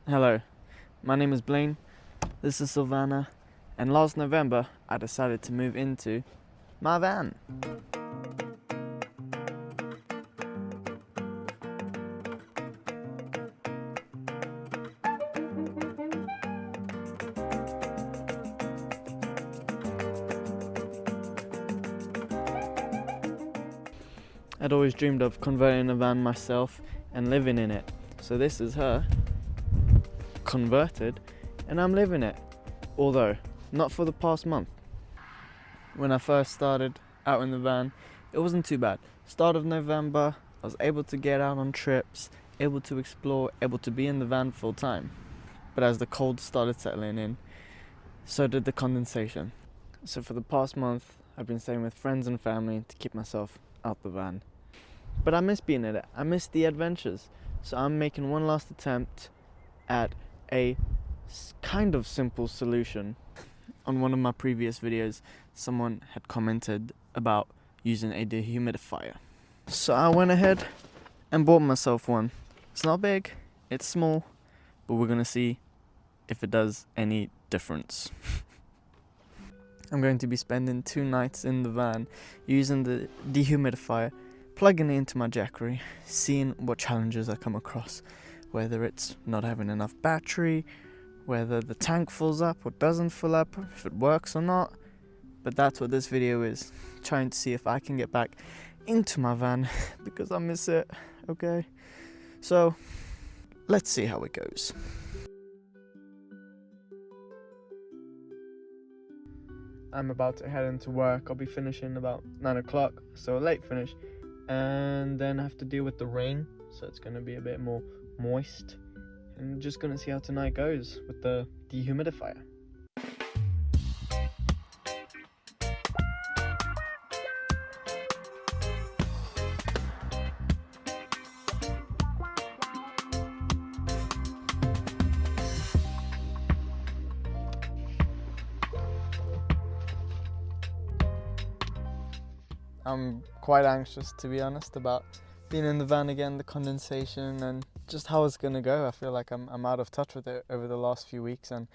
Hello, my name is Blaine, this is Savannah, and last November I decided to move into my van. I'd always dreamed of converting a van myself and living in it, so this is her, converted, and I'm living it, although not for the past month. When I first started out in the van, it wasn't too bad. Start of November, I was able to get out on trips, able to explore, able to be in the van full time. But as the cold started settling in, so did the condensation. So for the past month, I've been staying with friends and family to keep myself out the van. But I miss being in it, I miss the adventures. So I'm making one last attempt at a kind of simple solution. On one of my previous videos, someone had commented about using a dehumidifier. So I went ahead and bought myself one. It's not big, it's small, but we're gonna see if it does any difference. I'm going to be spending 2 nights in the van using the dehumidifier, plugging it into my Jackery, seeing what challenges I come across, whether it's not having enough battery, whether the tank fills up or doesn't fill up, if it works or not. But that's what this video is, trying to see if I can get back into my van because I miss it, okay? So, let's see how it goes. I'm about to head into work. I'll be finishing about 9 o'clock, so a late finish. And then I have to deal with the rain, so it's going to be a bit more moist. And just gonna see how tonight goes with the dehumidifier. I'm quite anxious, to be honest, about being in the van again, the condensation, and just how it's gonna go. I feel like I'm out of touch with it over the last few weeks, and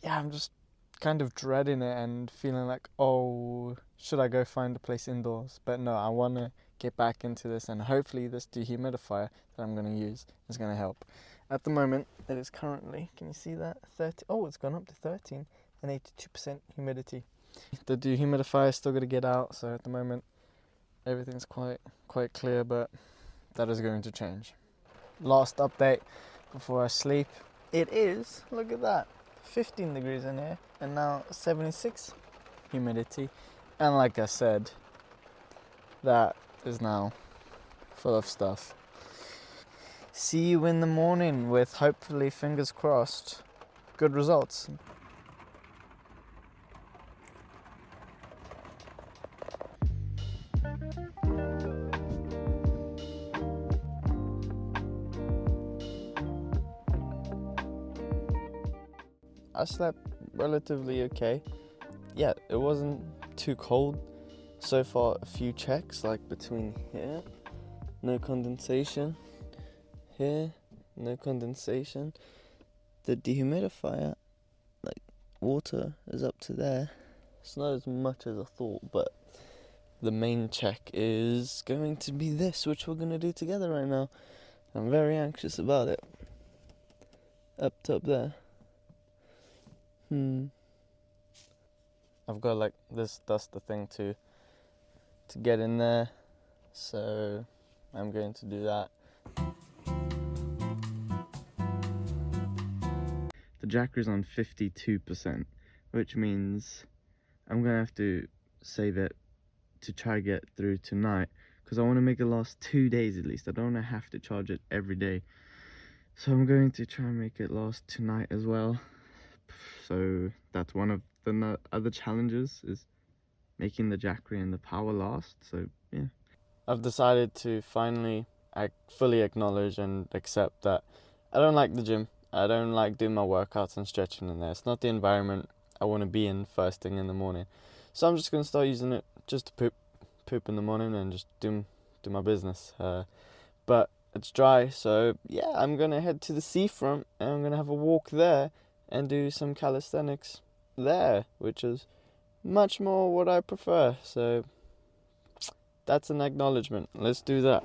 yeah, I'm just kind of dreading it and feeling like, oh, should I go find a place indoors? But no, I want to get back into this, and hopefully this dehumidifier that I'm going to use is going to help. At the moment, it is currently, can you see that? 30. Oh, it's gone up to 13 and 82% humidity. The dehumidifier is still going to get out, so at the moment everything's quite clear, but that is going to change. Last update before I sleep. It is, look at that, 15 degrees in here and now 76 humidity, and like I said, that is now full of stuff. See you in the morning with, hopefully, fingers crossed, good results. I slept relatively okay. Yeah, it wasn't too cold. So far, a few checks, like between here, no condensation, here, no condensation. The dehumidifier, like water is up to there. It's not as much as I thought, but the main check is going to be this, which we're going to do together right now. I'm very anxious about it. Up top there. I've got like this duster thing to get in there, so I'm going to do that. The Jackery's on 52%, which means I'm gonna have to save it to try get through tonight, because I want to make it last 2 days at least. I don't want to have to charge it every day, so I'm going to try and make it last tonight as well. So that's one of the other challenges, is making the Jackery and the power last. So yeah, I've decided to finally fully acknowledge and accept that I don't like the gym. I don't like doing my workouts and stretching in there. It's not the environment I want to be in first thing in the morning. So I'm just going to start using it just to poop in the morning and just do my business. But it's dry, so yeah, I'm gonna head to the seafront and I'm gonna have a walk there and do some calisthenics there, which is much more what I prefer. So that's an acknowledgement. Let's do that.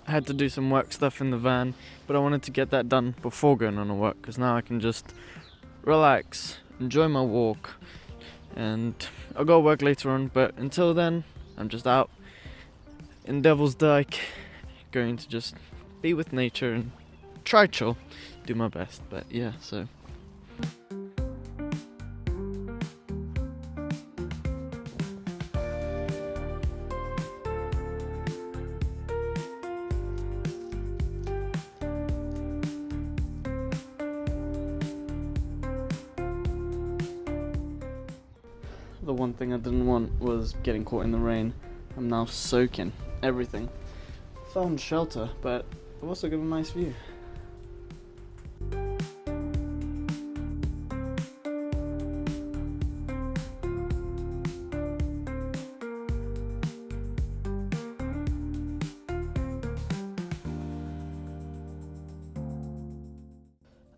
I had to do some work stuff in the van, but I wanted to get that done before going on a work, because now I can just relax, enjoy my walk, and I'll go work later on. But until then, I'm just out in Devil's Dyke, going to just be with nature and try chill, do my best. But yeah, so the one thing I didn't want was getting caught in the rain. I'm now soaking everything. Found shelter, but I've also got a nice view.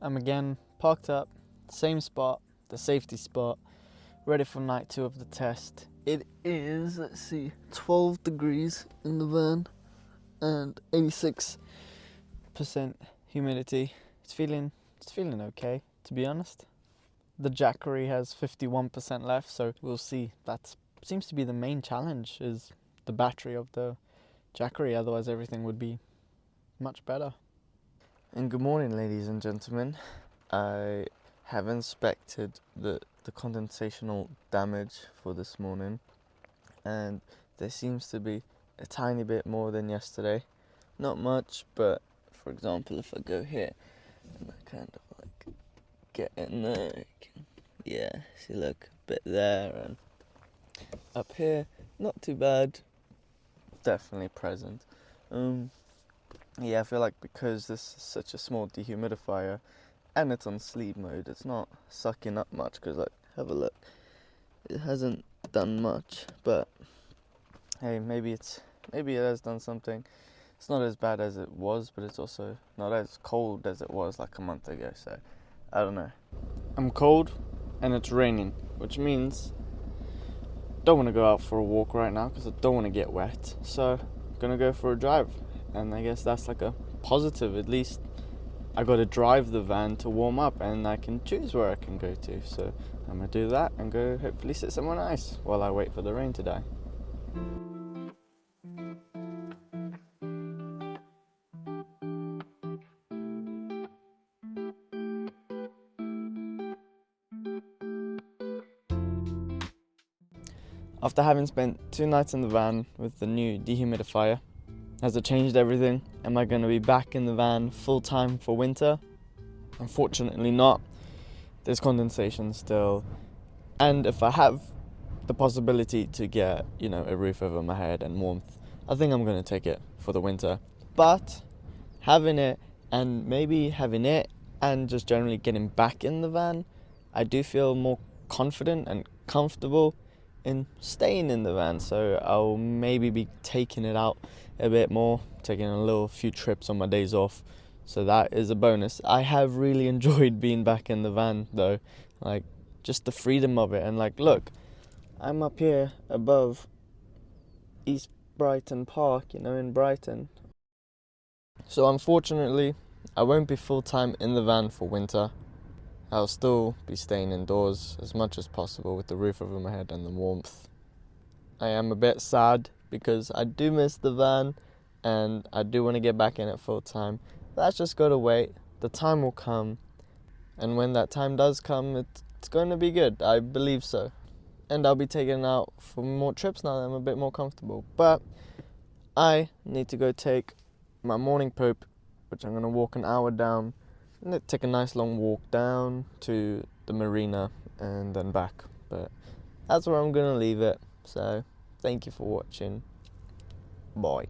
I'm again parked up, same spot, the safety spot, ready for night 2 of the test. It is, let's see, 12 degrees in the van and 86% humidity. It's feeling okay, to be honest. The Jackery has 51% left, so we'll see. That seems to be the main challenge, is the battery of the Jackery, otherwise everything would be much better. And good morning, ladies and gentlemen. I have inspected the condensational damage for this morning, and there seems to be a tiny bit more than yesterday. Not much, but for example, if I go here and I kind of like get in there, yeah, see, look, a bit there, and up here, not too bad, definitely present. Yeah, I feel like because this is such a small dehumidifier and it's on sleep mode, it's not sucking up much, because like, have a look, it hasn't done much. But hey, maybe it has done something. It's not as bad as it was, but it's also not as cold as it was like a month ago, so I don't know. I'm cold and it's raining, which means I don't want to go out for a walk right now because I don't want to get wet, so I'm gonna go for a drive. And I guess that's like a positive. At least I got to drive the van to warm up, and I can choose where I can go to. So I'm gonna do that and go hopefully sit somewhere nice while I wait for the rain to die. After having spent 2 nights in the van with the new dehumidifier, has it changed everything? Am I going to be back in the van full time for winter? Unfortunately not. There's condensation still. And if I have the possibility to get, a roof over my head and warmth, I think I'm going to take it for the winter. But having it and just generally getting back in the van, I do feel more confident and comfortable in staying in the van. So I'll maybe be taking it out a bit more, taking a few trips on my days off, so that is a bonus. I have really enjoyed being back in the van though, like just the freedom of it. And like, look, I'm up here above East Brighton Park, in Brighton. So unfortunately, I won't be full-time in the van for winter. I'll still be staying indoors as much as possible with the roof over my head and the warmth. I am a bit sad because I do miss the van and I do want to get back in it full time, That's just gotta wait. The time will come, and when that time does come, it's going to be good. I believe so. And I'll be taken out for more trips now that I'm a bit more comfortable. But I need to go take my morning poop, which I'm gonna walk an hour down, and then take a nice long walk down to the marina and then back. But that's where I'm gonna leave it. So thank you for watching. Bye.